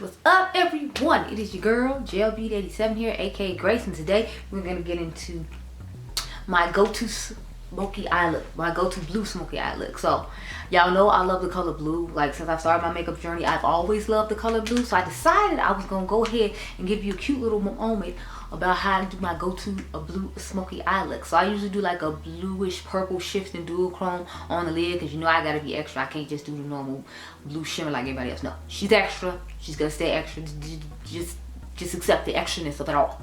What's up, everyone? It is your girl JLB87 here, aka Grace, and today we're gonna get into my go-to smoky eye look, my go-to blue smoky eye look. So y'all know I love the color blue. Like, since I started my makeup journey, I've always loved the color blue. So I decided I was gonna go ahead and give you a cute little moment about how to do my go-to blue smoky eye look. So I usually do like a bluish purple shifting dual chrome on the lid, because you know I gotta be extra. I can't just do the normal blue shimmer like everybody else. No, she's extra. She's gonna stay extra. Just accept the extraness of it all.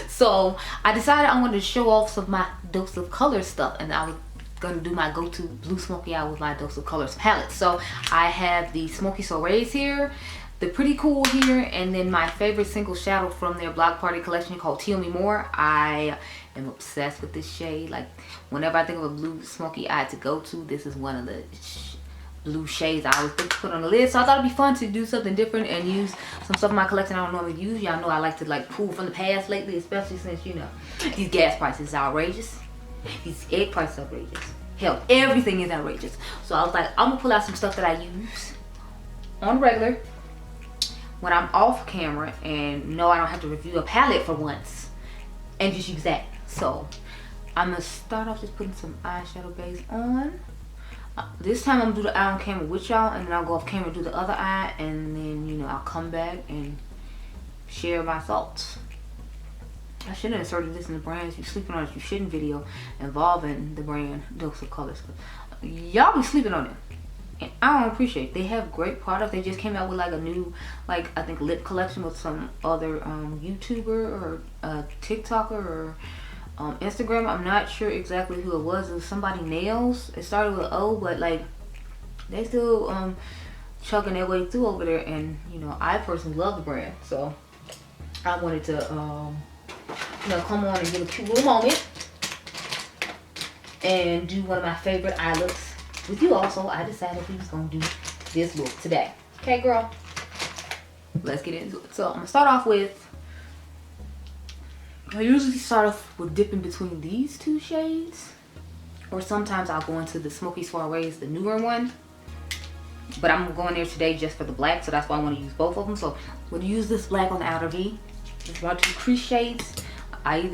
So I decided I wanted to show off some of my dose of color stuff, and I was gonna do my go-to blue smoky eye with my dose of colors palette. So I have the Smoky Soirees here, the Pretty Cool here, and then my favorite single shadow from their Block Party collection called Tell Me More. I am obsessed with this shade. Like, whenever I think of a blue smoky eye to go to, this is one of the blue shades I always think to put on the lid. So I thought it'd be fun to do something different and use some stuff in my collection I don't normally use. Y'all know I like to like pull from the past lately, especially since, you know, these gas prices are outrageous. These egg prices are outrageous. Hell, everything is outrageous. So I was like, I'm gonna pull out some stuff that I use on regular when I'm off camera and know I don't have to review a palette for once, and just use that. So I'm gonna start off just putting some eyeshadow base on. This time I'm gonna do the eye on camera with y'all, and then I'll go off camera and do the other eye, and then, you know, I'll come back and share my thoughts. I should have inserted this in the brands you sleeping on it, you shouldn't video involving the brand Dose of Colors. Y'all be sleeping on it, and I don't appreciate it. They have great products. They just came out with like a new, like, I think lip collection with some other YouTuber or TikToker or Instagram. I'm not sure exactly who it was. It was somebody nails. It started with O, but like they still chugging their way through over there, and you know, I personally love the brand, so I wanted to you know, come on and give a cute little moment and do one of my favorite eye looks with you all. So I decided we was gonna do this look today. Okay, girl, let's get into it. So I'm gonna start off with, I usually start off with dipping between these two shades, or sometimes I'll go into the Smoky Soirees, the newer one, but I'm going there today just for the black, so that's why I want to use both of them. So I'm going to use this black on the outer V. Just my two crease shades. I'm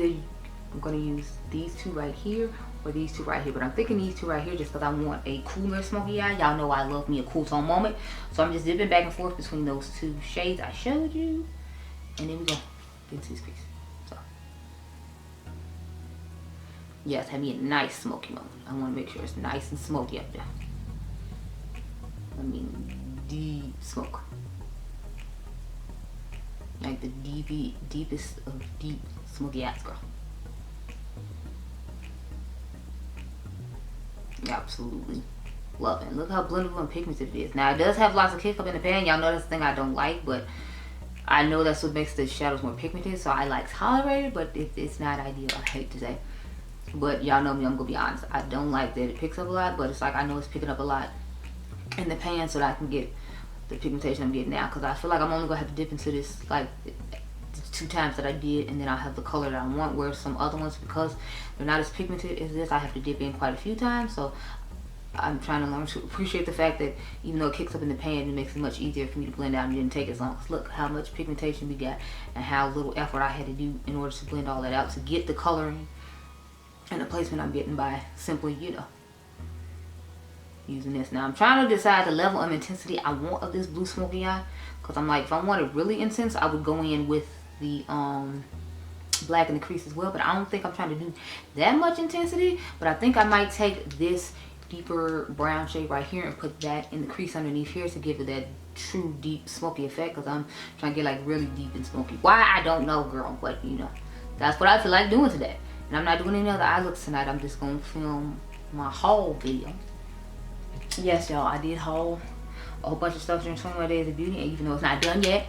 going to use these two right here or these two right here, but I'm thinking these two right here just because I want a cooler smoky eye. Y'all know I love me a cool tone moment, so I'm just dipping back and forth between those two shades I showed you, and then we go get into this crease. Yes, have me a nice smoky moment. I want to make sure it's nice and smoky up there. I mean, deep smoke. Like the deepest of deep smoky eyes, girl. Absolutely love it. Look how blendable and pigmented it is. Now, it does have lots of kick up in the pan. Y'all know that's the thing I don't like, but I know that's what makes the shadows more pigmented, so I like tolerate it, but it's not ideal, I hate to say. But y'all know me, I'm gonna be honest, I don't like that it picks up a lot, but it's like I know it's picking up a lot in the pan so that I can get the pigmentation I'm getting now, because I feel like I'm only gonna have to dip into this like the 2 times that I did, and then I'll have the color that I want, whereas some other ones, because they're not as pigmented as this, I have to dip in quite a few times. So I'm trying to learn to appreciate the fact that even though it kicks up in the pan, it makes it much easier for me to blend out and didn't take as long. Cause look how much pigmentation we got and how little effort I had to do in order to blend all that out to get the coloring and the placement I'm getting by simply, you know, using this. Now I'm trying to decide the level of intensity I want of this blue smoky eye, because I'm like, if I want it really intense, I would go in with the black in the crease as well, but I don't think I'm trying to do that much intensity. But I think I might take this deeper brown shade right here and put that in the crease underneath here to give it that true deep smoky effect, because I'm trying to get like really deep and smoky. Why, I don't know, girl, but you know, that's what I feel like doing today. And I'm not doing any other eye looks tonight. I'm just gonna film my haul video. Yes, y'all, I did haul a whole bunch of stuff during 21 Days of Beauty, and even though it's not done yet,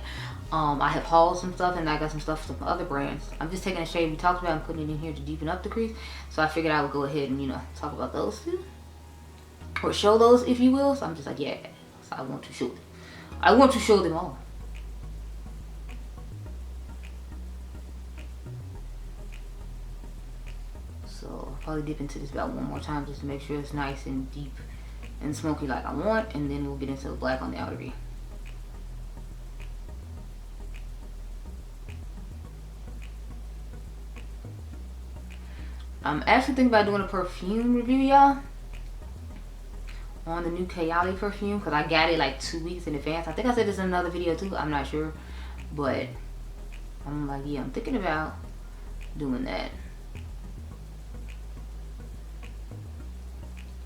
I have hauled some stuff, and I got some stuff from other brands. I'm just taking a shade we talked about and putting it in here to deepen up the crease. So I figured I would go ahead and, you know, talk about those too, or show those, if you will. So I'm just like, yeah, so I want to show them. I want to show them all. So I'll probably dip into this about one more time just to make sure it's nice and deep and smoky like I want, and then we'll get into the black on the outer V. I'm actually thinking about doing a perfume review, y'all, on the new Kayali perfume, because I got it like 2 weeks in advance. I think I said this in another video too, I'm not sure, but I'm like, yeah, I'm thinking about doing that.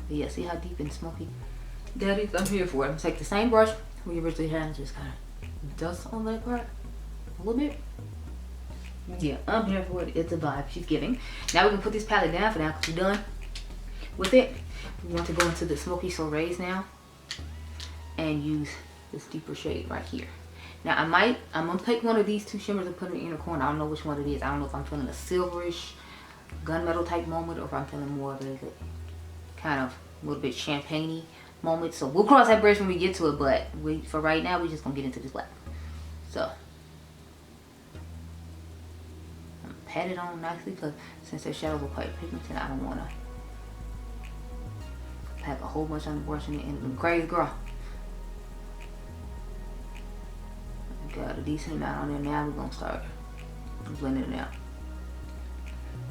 But yeah, see how deep and smoky that is? I'm here for it. I'm gonna take the same brush we originally had and just kind of dust on that part a little bit. Yeah, I'm here for it. It's a vibe she's giving. Now we can put this palette down for now because we're done with it. We want to go into the Smoky Soirees now and use this deeper shade right here. Now I'm gonna take one of these two shimmers and put it in the inner corner. I don't know which one it is. I don't know if I'm feeling a silverish gunmetal type moment or if I'm feeling more of a kind of a little bit champagne-y moment. So we'll cross that bridge when we get to it, but for right now we're just gonna get into this black. So I'm gonna pat it on nicely because since their shadows are quite pigmented, I don't wanna pack a whole bunch on the brush and it crazy girl. Got a decent amount on there. Now we're gonna start blending it out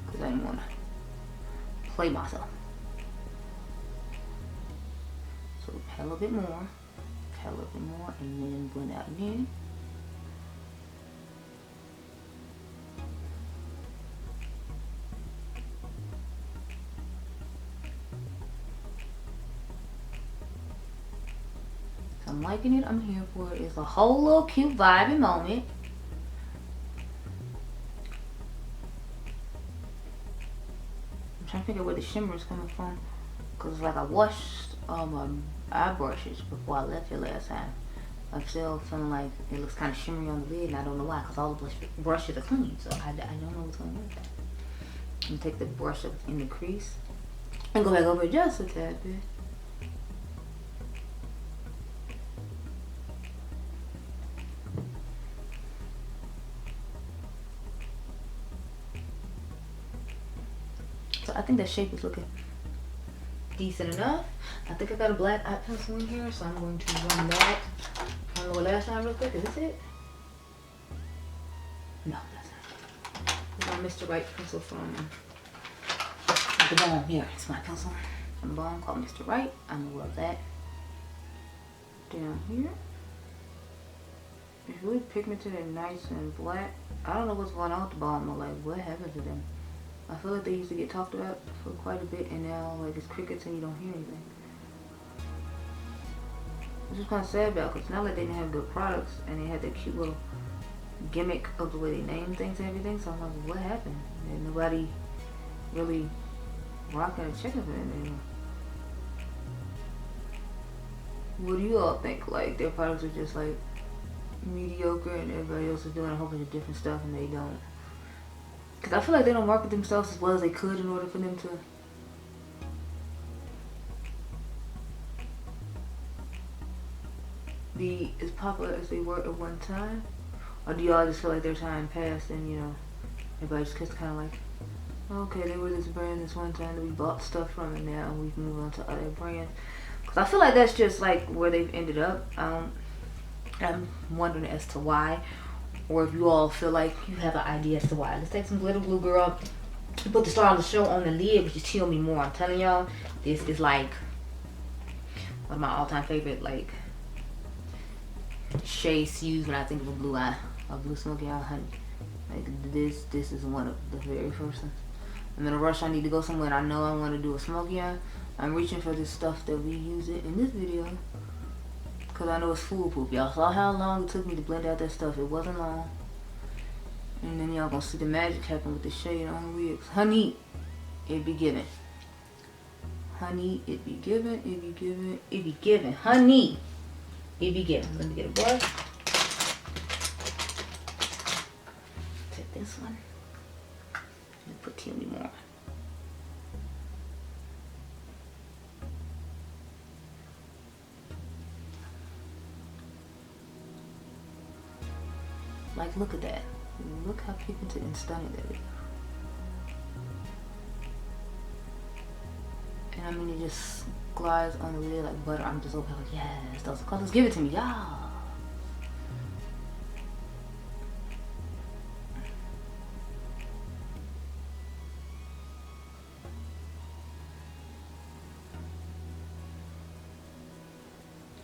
because I didn't want to play myself. So pat a little bit more, pat a little bit more, and then blend out again. I'm liking it. I'm here for it. It's a whole little cute vibey moment. I'm trying to figure out where the shimmer is coming from, because it's like I washed my eye brushes before I left here last time. I'm still feeling like it looks kind of shimmery on the lid, and I don't know why, because all the brushes are clean, so I don't know what's going on with that. I'm gonna take the brush up in the crease and go back over it just a tad bit. I think that shape is looking decent enough. I think I got a black eye pencil in here, so I'm going to run that on the last time real quick. Is this it? No, that's not it. It's my Mr. Right pencil from the Balm. Here, it's my pencil from the Balm called Mr. Right. I'm gonna rub that down here. It's really pigmented and nice and black. I don't know what's going on with the Balm, but like, what happened to them? I feel like they used to get talked about for quite a bit, and now like it's crickets and you don't hear anything. Which is kind of sad about, because now that they didn't have good products and they had that cute little gimmick of the way they name things and everything, so I'm like, what happened? And nobody really rocking and checking for them anymore. What do you all think? Like their products are just like mediocre and everybody else is doing a whole bunch of different stuff and they don't? Because I feel like they don't market themselves as well as they could in order for them to be as popular as they were at one time. Or do y'all just feel like their time passed and, you know, everybody just kind of like, okay, they were this brand this one time that we bought stuff from, and now we've moved on to other brands. Because I feel like that's just like where they've ended up. I'm wondering as to why. Or if you all feel like you have an idea as to why. Let's take some glitter glue, girl. Put the star of the show on the lid, which is Chill Me More. I'm telling y'all, this is like one of my all-time favorite like shades used when I think of a blue smoky eye, honey. Like this is one of the very first ones. I'm in a rush. I need to go somewhere. And I know I want to do a smoky eye. I'm reaching for this stuff that we use it in this video. Because I know it's foolproof. Y'all saw how long it took me to blend out that stuff. It wasn't long. And then y'all gonna see the magic happen with the shade on the wigs. Honey, it be given. Honey, it be given. It be given. It be given. Honey, it be given. Let me get a brush. Take this one. And put Chill Me More. Like, look at that. Look how pigmented and stunning that is. And I mean, it just glides on the lid like butter. I'm just over like, yes, those colors. Give it to me, y'all.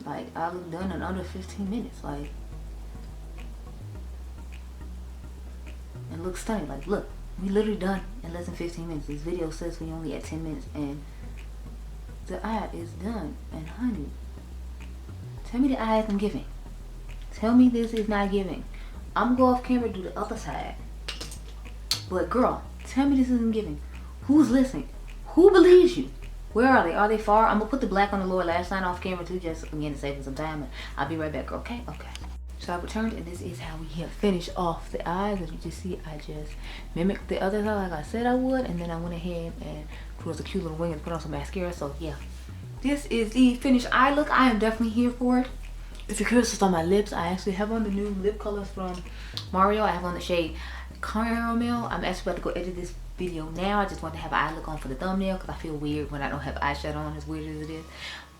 Like, I look done in under 15 minutes. Like, it looks stunning. Like, look, we literally done in less than 15 minutes. This video says we only at 10 minutes, and the eye is done. And honey, tell me the eye isn't giving. Tell me this is not giving. I'm gonna go off camera and do the other side. But girl, tell me this isn't giving. Who's listening? Who believes you? Where are they? Are they far? I'm gonna put the black on the lower lash line off camera too, just again to save some time. I'll be right back, girl. Okay? Okay. So I returned, and this is how we have finished off the eyes. As you can see, I just mimicked the other side like I said I would, and then I went ahead and put a cute little wing and put on some mascara. So yeah, this is the finished eye look. I am definitely here for it. If you're curious, it's on my lips. I actually have on the new lip colors from Mario. I have on the shade Caramel. I'm actually about to go edit this video now. I just want to have an eye look on for the thumbnail because I feel weird when I don't have eyeshadow on, as weird as it is.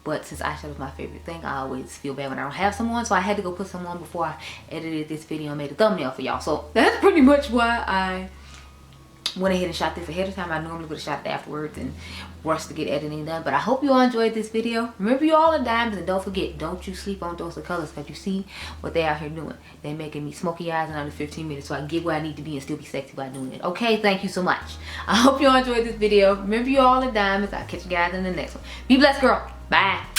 But since eyeshadow is my favorite thing, I always feel bad when I don't have some on. So I had to go put some on before I edited this video and made a thumbnail for y'all. So that's pretty much why I went ahead and shot this ahead of time. I normally would have shot it afterwards and rushed to get editing done. But I hope you all enjoyed this video. Remember, you all are diamonds, and don't forget, don't you sleep on those colors, because you see what they out here doing. They're making me smoky eyes in under 15 minutes so I can get where I need to be and still be sexy by doing it. Okay, thank you so much. I hope you all enjoyed this video. Remember, you all are diamonds. I'll catch you guys in the next one. Be blessed, girl. Bye.